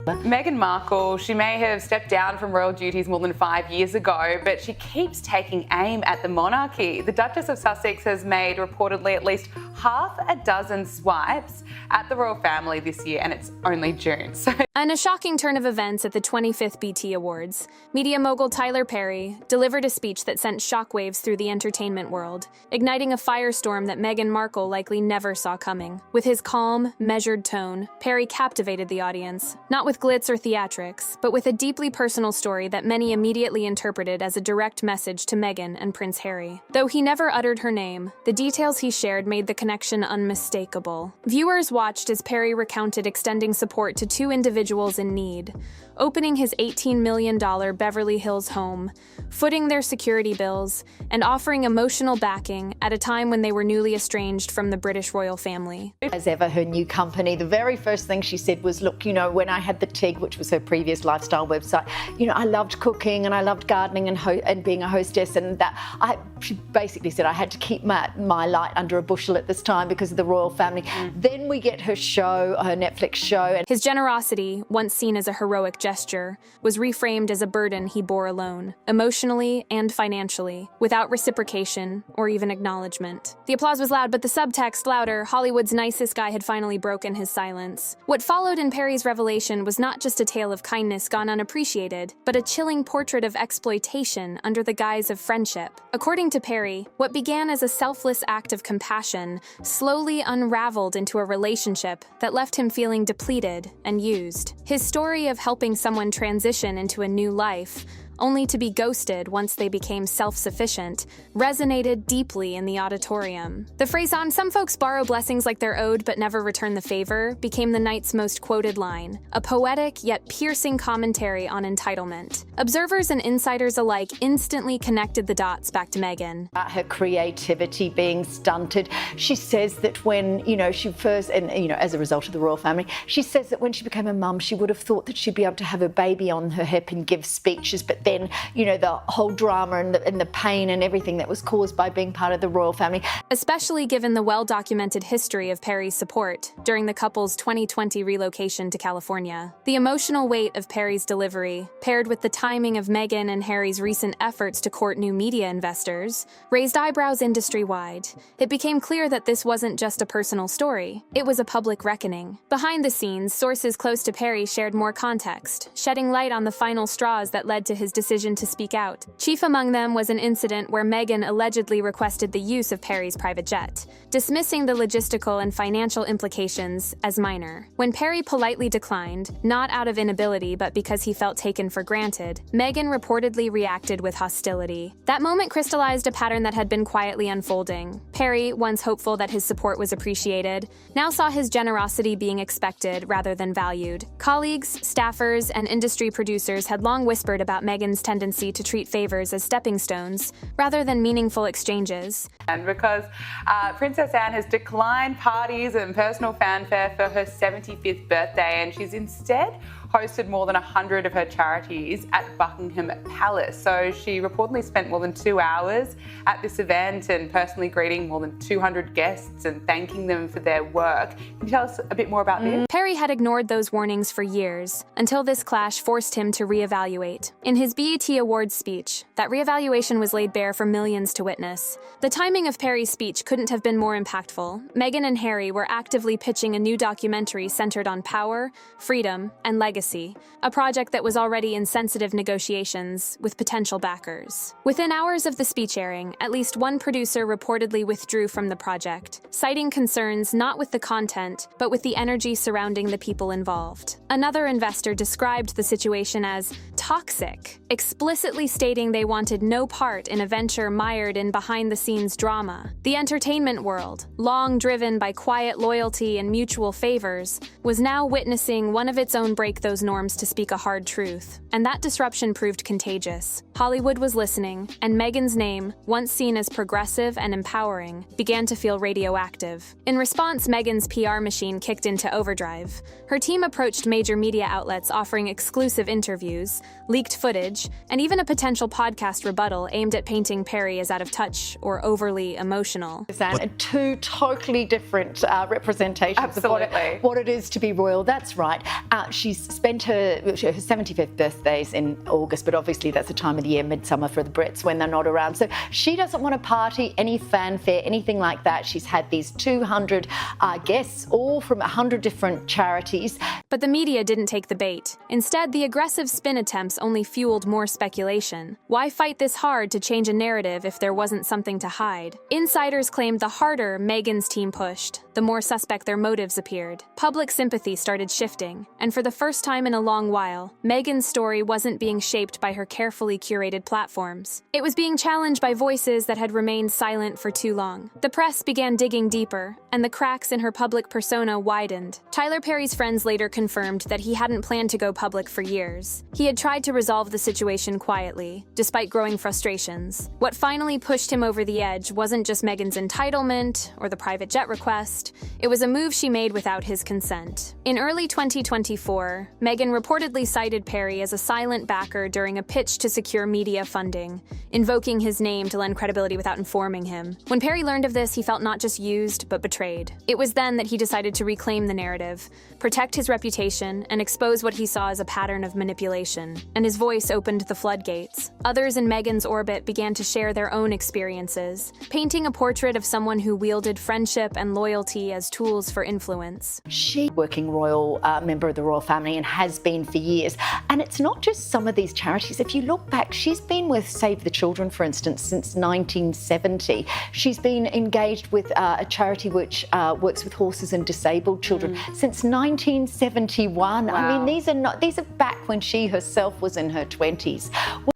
Meghan Markle, she may have stepped down from royal duties more than 5 years ago, but she keeps taking aim at the monarchy. The Duchess of Sussex has made reportedly at least half a dozen swipes at the royal family this year, and it's only June. In a shocking turn of events at the 25th BT Awards, media mogul Tyler Perry delivered a speech that sent shockwaves through the entertainment world, igniting a firestorm that Meghan Markle likely never saw coming. With his calm, measured tone, Perry captivated the audience, not with glitz or theatrics, but with a deeply personal story that many immediately interpreted as a direct message to Meghan and Prince Harry. Though he never uttered her name, the details he shared made the connection unmistakable. Viewers watched as Perry recounted extending support to two individuals in need, opening his $18 million Beverly Hills home, footing their security bills, and offering emotional backing at a time when they were newly estranged from the British royal family. As ever, her new company, the very first thing she said was, look, you know, when I had the TIG, which was her previous lifestyle website, you know, I loved cooking and I loved gardening and being a hostess, and that she basically said I had to keep my light under a bushel at this time because of the royal family. Then we get her show, her Netflix show. His generosity, once seen as a heroic gesture, was reframed as a burden he bore alone, emotionally and financially, without reciprocation or even acknowledgement. The applause was loud, but the subtext louder. Hollywood's nicest guy had finally broken his silence. What followed in Perry's revelation was not just a tale of kindness gone unappreciated, but a chilling portrait of exploitation under the guise of friendship. According to Perry, what began as a selfless act of compassion slowly unraveled into a relationship that left him feeling depleted and used. His story of helping someone transition into a new life, only to be ghosted once they became self-sufficient, resonated deeply in the auditorium. The phrase "on some folks borrow blessings like they're owed but never return the favor" became the night's most quoted line, a poetic yet piercing commentary on entitlement. Observers and insiders alike instantly connected the dots back to Meghan. Her creativity being stunted. She says that when, you know, she first, and, you know, as a result of the royal family, she says that when she became a mum, she would have thought that she'd be able to have a baby on her hip and give speeches, but then, you know, the whole drama and the pain and everything that was caused by being part of the royal family. Especially given the well-documented history of Perry's support during the couple's 2020 relocation to California. The emotional weight of Perry's delivery, paired with the timing of Meghan and Harry's recent efforts to court new media investors, raised eyebrows industry-wide. It became clear that this wasn't just a personal story, it was a public reckoning. Behind the scenes, sources close to Perry shared more context, shedding light on the final straws that led to his decision to speak out. Chief among them was an incident where Meghan allegedly requested the use of Perry's private jet, dismissing the logistical and financial implications as minor. When Perry politely declined, not out of inability but because he felt taken for granted, Meghan reportedly reacted with hostility. That moment crystallized a pattern that had been quietly unfolding. Perry, once hopeful that his support was appreciated, now saw his generosity being expected rather than valued. Colleagues, staffers, and industry producers had long whispered about Meghan's tendency to treat favors as stepping stones rather than meaningful exchanges. And because Princess Anne has declined parties and personal fanfare for her 75th birthday, and she's instead hosted more than 100 of her charities at Buckingham Palace. So she reportedly spent more than 2 hours at this event and personally greeting more than 200 guests and thanking them for their work. Can you tell us a bit more about this? Perry had ignored those warnings for years, until this clash forced him to reevaluate. In his BET Awards speech, that reevaluation was laid bare for millions to witness. The timing of Perry's speech couldn't have been more impactful. Meghan and Harry were actively pitching a new documentary centered on power, freedom, and legacy, a project that was already in sensitive negotiations with potential backers. Within hours of the speech airing, at least one producer reportedly withdrew from the project, citing concerns not with the content, but with the energy surrounding the people involved. Another investor described the situation as toxic, explicitly stating they wanted no part in a venture mired in behind-the-scenes drama. The entertainment world, long driven by quiet loyalty and mutual favors, was now witnessing one of its own break those norms to speak a hard truth. And that disruption proved contagious. Hollywood was listening, and Meghan's name, once seen as progressive and empowering, began to feel radioactive. In response, Meghan's PR machine kicked into overdrive. Her team approached major media outlets offering exclusive interviews, leaked footage, and even a potential podcast rebuttal aimed at painting Perry as out of touch or overly emotional. And two totally different representations Absolutely. of what it is to be royal. That's right. She's spent her 75th birthday's in August, but obviously that's the time of the year, midsummer for the Brits, when they're not around. So she doesn't want a party, any fanfare, anything like that. She's had these 200 guests, all from 100 different charities. But the media didn't take the bait. Instead, the aggressive spin attempts only fueled more speculation. Why fight this hard to change a narrative if there wasn't something to hide? Insiders claimed the harder Meghan's team pushed, the more suspect their motives appeared. Public sympathy started shifting, and for the first time in a long while, Meghan's story wasn't being shaped by her carefully curated platforms. It was being challenged by voices that had remained silent for too long. The press began digging deeper, and the cracks in her public persona widened. Tyler Perry's friends later confirmed that he hadn't planned to go public for years. He had tried to resolve the situation quietly, despite growing frustrations. What finally pushed him over the edge wasn't just Meghan's entitlement or the private jet request. It was a move she made without his consent. In early 2024, Meghan reportedly cited Perry as a silent backer during a pitch to secure media funding, invoking his name to lend credibility without informing him. When Perry learned of this, he felt not just used, but betrayed. It was then that he decided to reclaim the narrative, protect his reputation, and expose what he saw as a pattern of manipulation. And his voice opened the floodgates. Others in Meghan's orbit began to share their own experiences, painting a portrait of someone who wielded friendship and loyalty as tools for influence. She's a working royal member of the royal family and has been for years. And it's not just some of these charities. If you look back, she's been with Save the Children, for instance, since 1970. She's been engaged with a charity which works with horses and disabled children since 1971. Wow. I mean, these are back when she herself was in her 20s.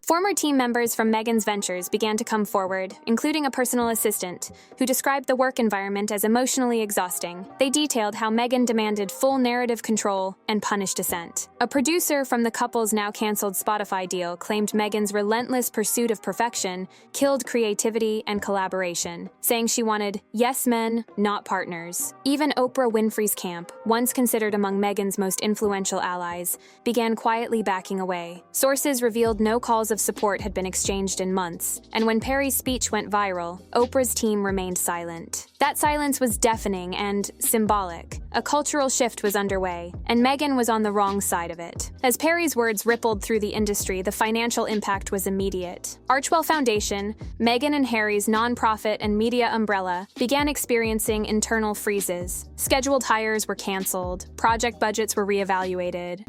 Former team members from Meghan's ventures began to come forward, including a personal assistant, who described the work environment as emotionally exhausting. They detailed how Meghan demanded full narrative control and punished dissent. A producer from the couple's now-canceled Spotify deal claimed Meghan's relentless pursuit of perfection killed creativity and collaboration, saying she wanted yes men, not partners. Even Oprah Winfrey's camp, once considered among Meghan's most influential allies, began quietly backing away. Sources revealed no calls of support had been exchanged in months, and when Perry's speech went viral, Oprah's team remained silent. That silence was deafening and symbolic. A cultural shift was underway, and Meghan was on the wrong side of it. As Perry's words rippled through the industry, the financial impact was immediate. Archwell Foundation, Meghan and Harry's nonprofit and media umbrella, began experiencing internal freezes. Scheduled hires were canceled, project budgets were reevaluated.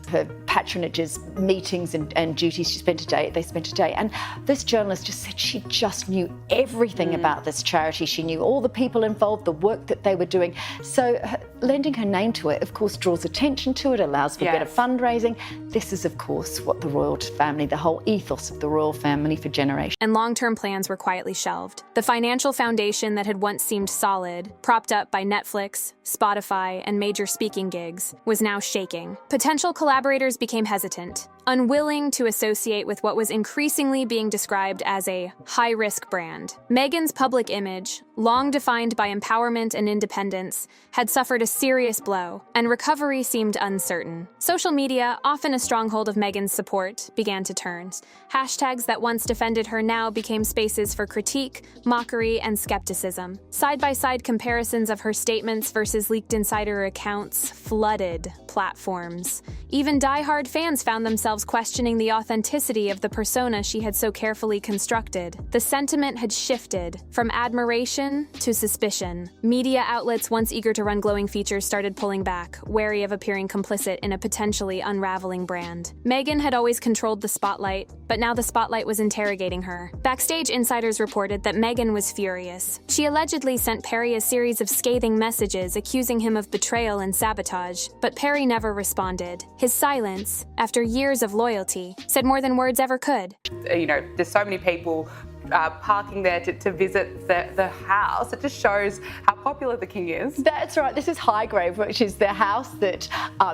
Her patronages, meetings and duties they spent a day. And this journalist just said she just knew everything about this charity. She knew all the people involved, the work that they were doing. So lending her name to it, of course, draws attention to it, allows for better fundraising. This is, of course, what the royal family, the whole ethos of the royal family for generations. And long-term plans were quietly shelved. The financial foundation that had once seemed solid, propped up by Netflix, Spotify, and major speaking gigs, was now shaking. Potential collaborators became hesitant, unwilling to associate with what was increasingly being described as a high-risk brand. Meghan's public image, long defined by empowerment and independence, had suffered a serious blow, and recovery seemed uncertain. Social media, often a stronghold of Meghan's support, began to turn. Hashtags that once defended her now became spaces for critique, mockery, and skepticism. Side-by-side comparisons of her statements versus leaked insider accounts flooded platforms. Even die-hard fans found themselves questioning the authenticity of the persona she had so carefully constructed. The sentiment had shifted from admiration to suspicion. Media outlets once eager to run glowing features started pulling back, wary of appearing complicit in a potentially unraveling brand. Meghan had always controlled the spotlight, but now the spotlight was interrogating her. Backstage insiders reported that Meghan was furious. She allegedly sent Perry a series of scathing messages accusing him of betrayal and sabotage, but Perry never responded. His silence, after years of loyalty, said more than words ever could. You know, there's so many people parking there to visit the house. It just shows how popular the king is. That's right. This is Highgrave, which is the house that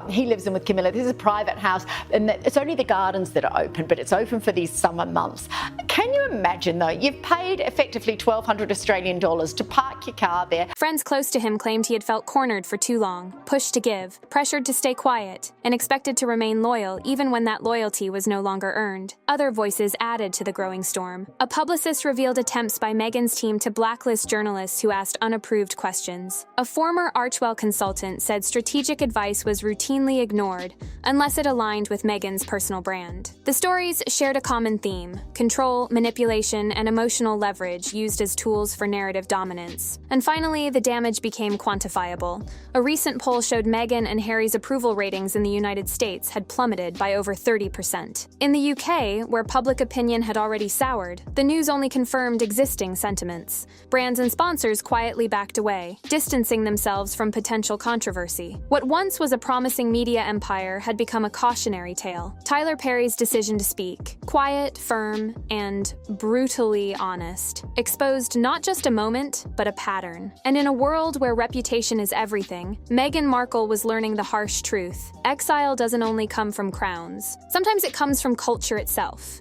he lives in with Camilla. This is a private house, and it's only the gardens that are open, but it's open for these summer months. Can you imagine though, you've paid effectively 1,200 Australian dollars to park your car there. Friends close to him claimed he had felt cornered for too long, pushed to give, pressured to stay quiet, and expected to remain loyal even when that loyalty was no longer earned. Other voices added to the growing storm. A publicist revealed attempts by Meghan's team to blacklist journalists who asked unapproved questions. A former Archwell consultant said strategic advice was routinely ignored unless it aligned with Meghan's personal brand. The stories shared a common theme: control, manipulation, and emotional leverage used as tools for narrative dominance. And finally, the damage became quantifiable. A recent poll showed Meghan and Harry's approval ratings in the United States had plummeted by over 30%. In the UK, where public opinion had already soured, the news only confirmed existing sentiments. Brands and sponsors quietly backed away, distancing themselves from potential controversy. What once was a promising media empire had become a cautionary tale. Tyler Perry's decision to speak, quiet, firm, and brutally honest, exposed not just a moment, but a pattern. And in a world where reputation is everything, Meghan Markle was learning the harsh truth. Exile doesn't only come from crowns. Sometimes it comes from culture itself.